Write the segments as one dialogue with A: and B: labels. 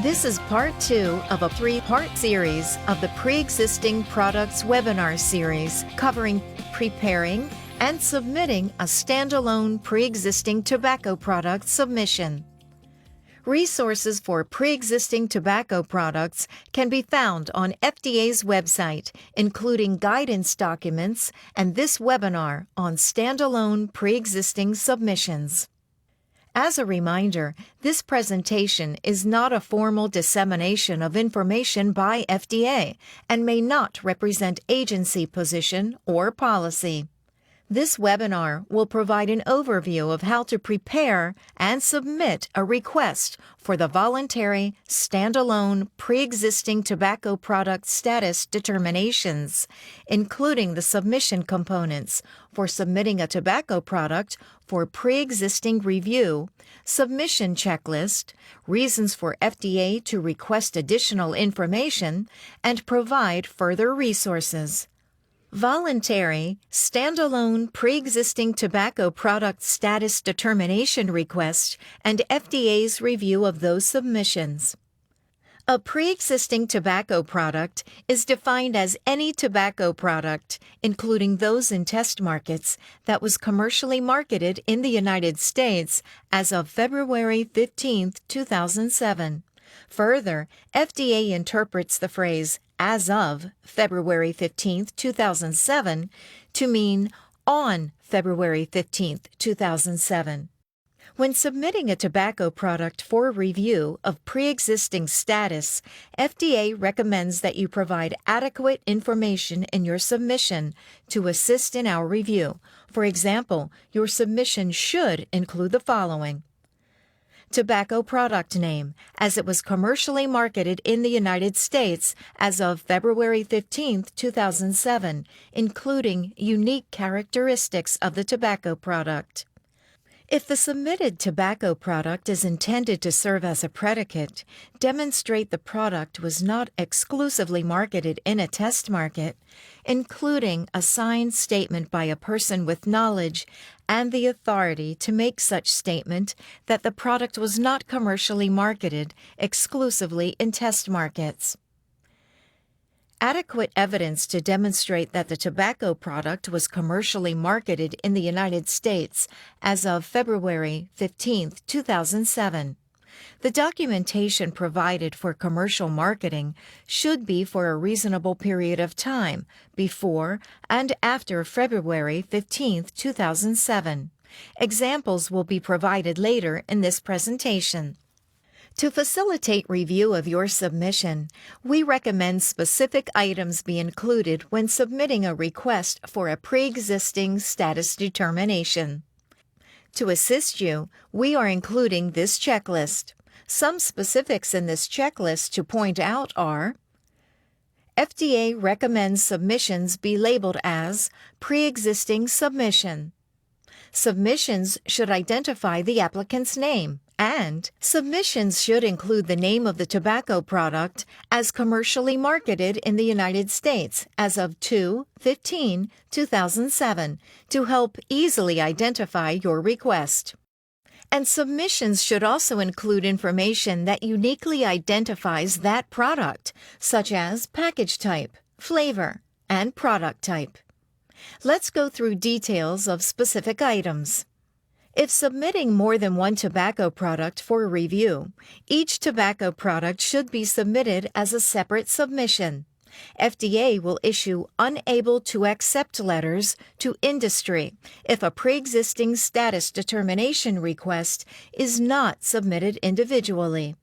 A: This is part 2 of a 3-part series of the Pre-Existing Products webinar series covering preparing and submitting a standalone pre-existing tobacco product submission. Resources for pre-existing tobacco products can be found on FDA's website, including guidance documents and this webinar on standalone pre-existing submissions. As a reminder, this presentation is not a formal dissemination of information by FDA and may not represent agency position or policy. This webinar will provide an overview of how to prepare and submit a request for the voluntary, standalone, pre-existing tobacco product status determinations, including the submission components for submitting a tobacco product for pre-existing review, submission checklist, reasons for FDA to request additional information, and provide further resources. Voluntary, standalone pre-existing tobacco product status determination request and FDA's review of those submissions. A pre-existing tobacco product is defined as any tobacco product, including those in test markets, that was commercially marketed in the United States as of February 15, 2007. Further, FDA interprets the phrase as of February 15, 2007 to mean on February 15, 2007. When submitting a tobacco product for review of pre-existing status, FDA recommends that you provide adequate information in your submission to assist in our review. For example, your submission should include the following: tobacco product name, as it was commercially marketed in the United States as of February 15, 2007, including unique characteristics of the tobacco product. If the submitted tobacco product is intended to serve as a predicate, demonstrate the product was not exclusively marketed in a test market, including a signed statement by a person with knowledge and the authority to make such statement that the product was not commercially marketed exclusively in test markets. Adequate evidence to demonstrate that the tobacco product was commercially marketed in the United States as of February 15, 2007. The documentation provided for commercial marketing should be for a reasonable period of time before and after February 15, 2007. Examples will be provided later in this presentation. To facilitate review of your submission, we recommend specific items be included when submitting a request for a pre-existing status determination. To assist you, we are including this checklist. Some specifics in this checklist to point out are: FDA recommends submissions be labeled as pre-existing submission. Submissions should identify the applicant's name, and submissions should include the name of the tobacco product as commercially marketed in the United States as of 2/15/2007 to help easily identify your request. And submissions should also include information that uniquely identifies that product, such as package type, flavor, and product type. Let's go through details of specific items. If submitting more than one tobacco product for review, each tobacco product should be submitted as a separate submission. FDA will issue unable to accept letters to industry if a pre-existing status determination request is not submitted individually.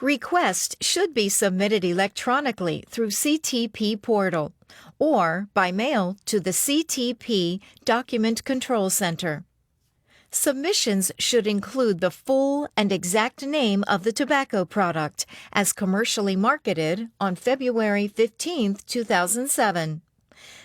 A: Request should be submitted electronically through CTP portal or by mail to the CTP Document Control Center. Submissions should include the full and exact name of the tobacco product as commercially marketed on February 15, 2007.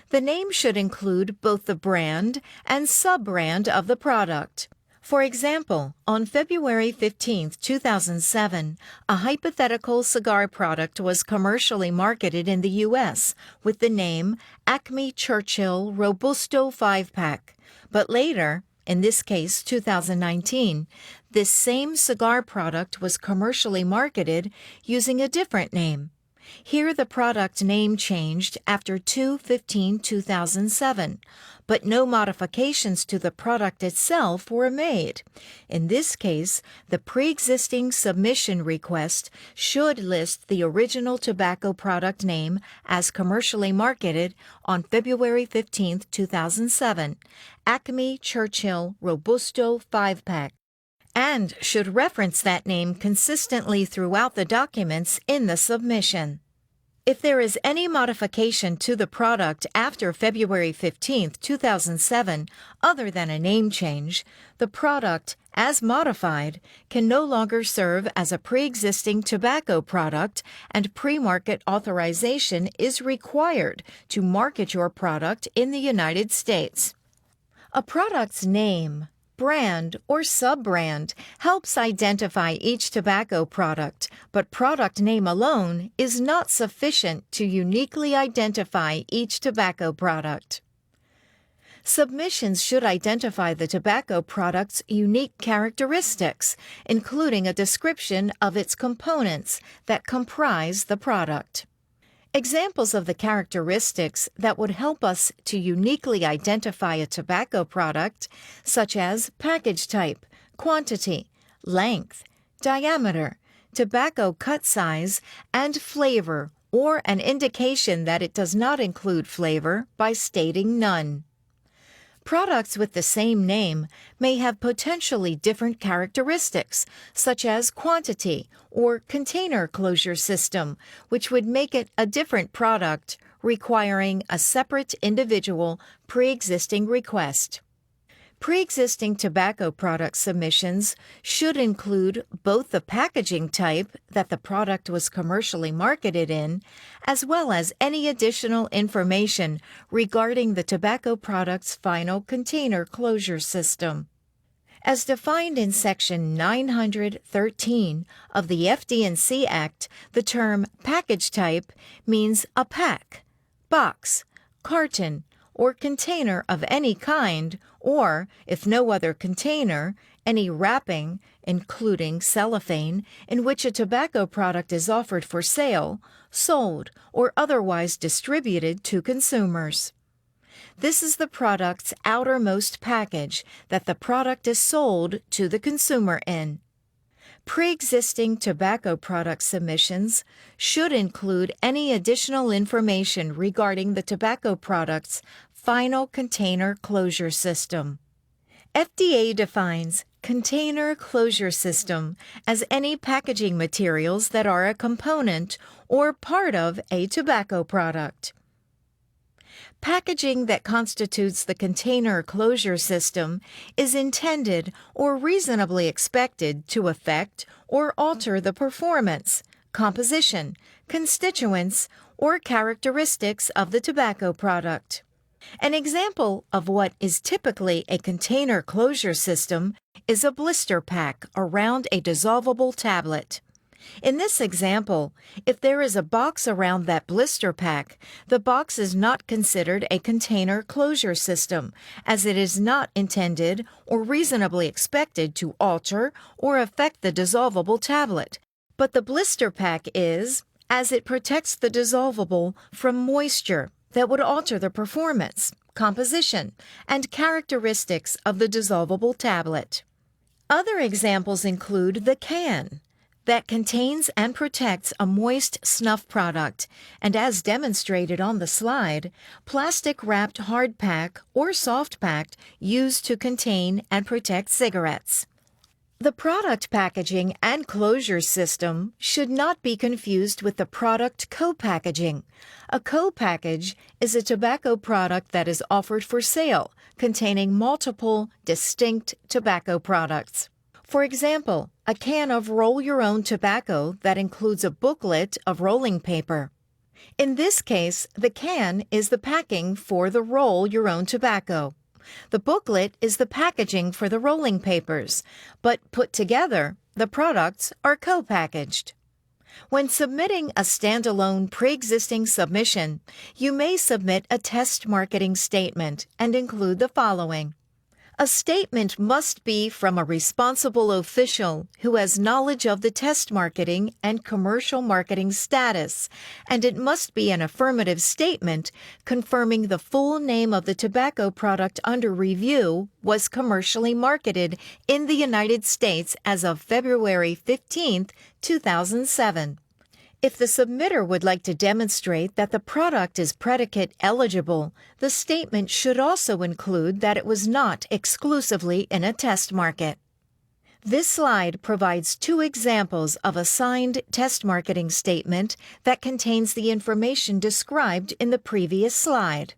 A: The name should include both the brand and sub-brand of the product. For example, on February 15, 2007, a hypothetical cigar product was commercially marketed in the U.S. with the name Acme Churchill Robusto 5-Pack, but later in this case 2019, this same cigar product was commercially marketed using a different name. Here the product name changed after 2/15/2007, but no modifications to the product itself were made. In this case, the pre-existing submission request should list the original tobacco product name as commercially marketed on February 15, 2007, Acme Churchill Robusto 5-pack, and should reference that name consistently throughout the documents in the submission. If there is any modification to the product after February 15, 2007, other than a name change, the product, as modified, can no longer serve as a pre-existing tobacco product, and pre-market authorization is required to market your product in the United States. A product's name, brand, or sub-brand helps identify each tobacco product, but product name alone is not sufficient to uniquely identify each tobacco product. Submissions should identify the tobacco product's unique characteristics, including a description of its components that comprise the product. Examples of the characteristics that would help us to uniquely identify a tobacco product, such as package type, quantity, length, diameter, tobacco cut size, and flavor, or an indication that it does not include flavor by stating none. Products with the same name may have potentially different characteristics, such as quantity or container closure system, which would make it a different product, requiring a separate individual pre-existing request. Pre-existing tobacco product submissions should include both the packaging type that the product was commercially marketed in, as well as any additional information regarding the tobacco product's final container closure system. As defined in Section 913 of the FD&C Act, the term package type means a pack, box, carton, or container of any kind, or, if no other container, any wrapping, including cellophane, in which a tobacco product is offered for sale, sold, or otherwise distributed to consumers. This is the product's outermost package that the product is sold to the consumer in. Pre-existing tobacco product submissions should include any additional information regarding the tobacco product's final container closure system. FDA defines container closure system as any packaging materials that are a component or part of a tobacco product. Packaging that constitutes the container closure system is intended or reasonably expected to affect or alter the performance, composition, constituents, or characteristics of the tobacco product. An example of what is typically a container closure system is a blister pack around a dissolvable tablet. In this example, if there is a box around that blister pack, the box is not considered a container closure system, as it is not intended or reasonably expected to alter or affect the dissolvable tablet. But the blister pack is, as it protects the dissolvable from moisture that would alter the performance, composition, and characteristics of the dissolvable tablet. Other examples include the can, that contains and protects a moist snuff product, and as demonstrated on the slide, plastic-wrapped hard pack or soft pack used to contain and protect cigarettes. The product packaging and closure system should not be confused with the product co-packaging. A co-package is a tobacco product that is offered for sale, containing multiple distinct tobacco products. For example, a can of roll-your-own tobacco that includes a booklet of rolling paper. In this case, the can is the packing for the roll-your-own tobacco. The booklet is the packaging for the rolling papers, but put together, the products are co-packaged. When submitting a standalone pre-existing submission, you may submit a test marketing statement and include the following: A statement must be from a responsible official who has knowledge of the test marketing and commercial marketing status, and it must be an affirmative statement confirming the full name of the tobacco product under review was commercially marketed in the United States as of February 15, 2007. If the submitter would like to demonstrate that the product is predicate eligible, the statement should also include that it was not exclusively in a test market. This slide provides two examples of a signed test marketing statement that contains the information described in the previous slide.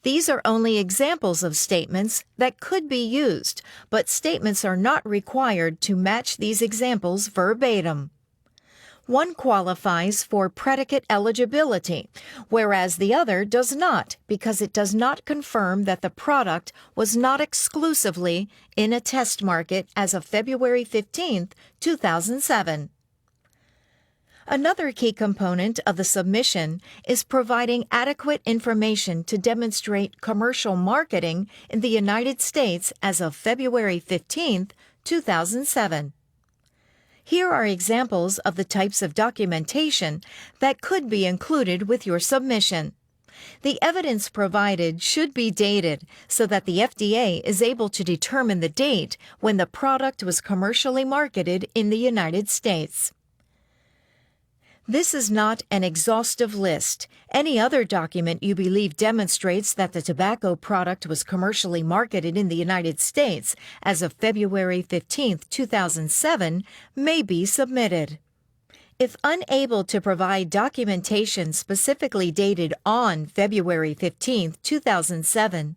A: These are only examples of statements that could be used, but statements are not required to match these examples verbatim. One qualifies for predicate eligibility, whereas the other does not because it does not confirm that the product was not exclusively in a test market as of February 15, 2007. Another key component of the submission is providing adequate information to demonstrate commercial marketing in the United States as of February 15, 2007. Here are examples of the types of documentation that could be included with your submission. The evidence provided should be dated so that the FDA is able to determine the date when the product was commercially marketed in the United States. This is not an exhaustive list. Any other document you believe demonstrates that the tobacco product was commercially marketed in the United States as of February 15, 2007 may be submitted. If unable to provide documentation specifically dated on February 15, 2007,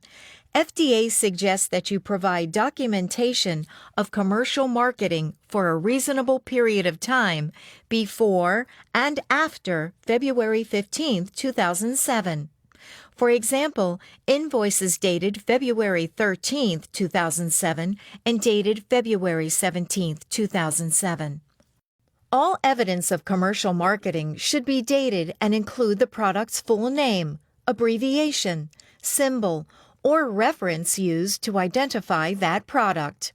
A: FDA suggests that you provide documentation of commercial marketing for a reasonable period of time before and after February 15, 2007. For example, invoices dated February 13, 2007 and dated February 17, 2007. All evidence of commercial marketing should be dated and include the product's full name, abbreviation, symbol, or reference used to identify that product.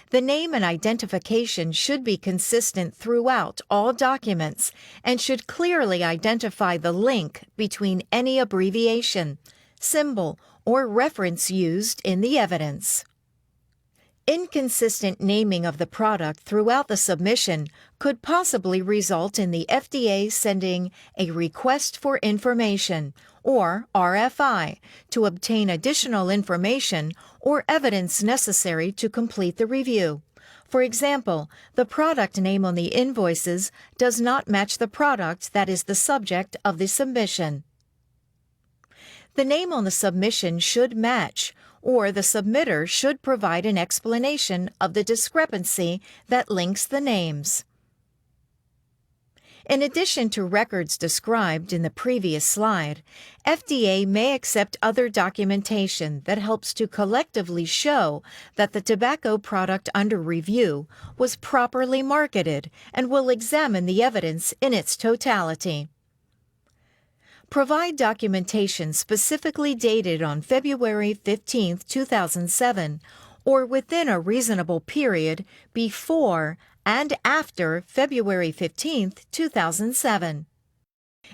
A: The name and identification should be consistent throughout all documents and should clearly identify the link between any abbreviation, symbol, or reference used in the evidence. Inconsistent naming of the product throughout the submission could possibly result in the FDA sending a Request for Information, or RFI, to obtain additional information or evidence necessary to complete the review. For example, the product name on the invoices does not match the product that is the subject of the submission. The name on the submission should match, or the submitter should provide an explanation of the discrepancy that links the names. In addition to records described in the previous slide, FDA may accept other documentation that helps to collectively show that the tobacco product under review was properly marketed and will examine the evidence in its totality. Provide documentation specifically dated on February 15, 2007, or within a reasonable period before and after February 15, 2007.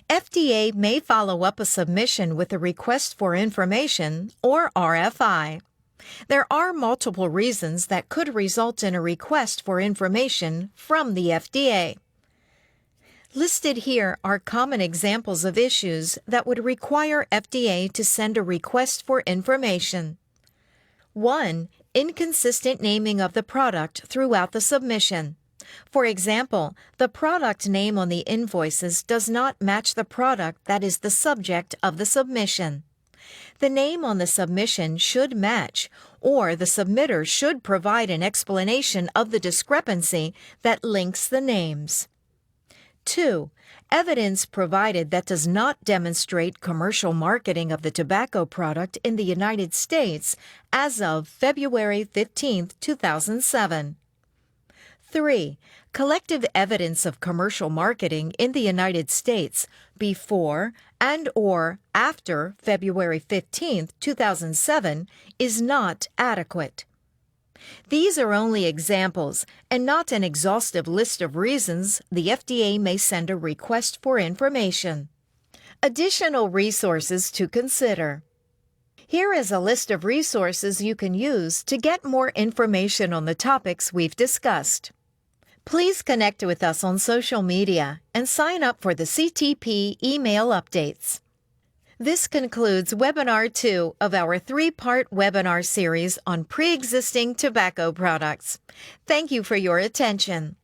A: FDA may follow up a submission with a Request for Information, or RFI. There are multiple reasons that could result in a request for information from the FDA. Listed here are common examples of issues that would require FDA to send a request for information. 1. Inconsistent naming of the product throughout the submission. For example, the product name on the invoices does not match the product that is the subject of the submission. The name on the submission should match, or the submitter should provide an explanation of the discrepancy that links the names. 2. Evidence provided that does not demonstrate commercial marketing of the tobacco product in the United States as of February 15, 2007. 3. Collective evidence of commercial marketing in the United States before and/or after February 15, 2007 is not adequate. These are only examples and not an exhaustive list of reasons the FDA may send a request for information. Additional resources to consider. Here is a list of resources you can use to get more information on the topics we've discussed. Please connect with us on social media and sign up for the CTP email updates. This concludes Webinar 2 of our 3-part webinar series on pre-existing tobacco products. Thank you for your attention.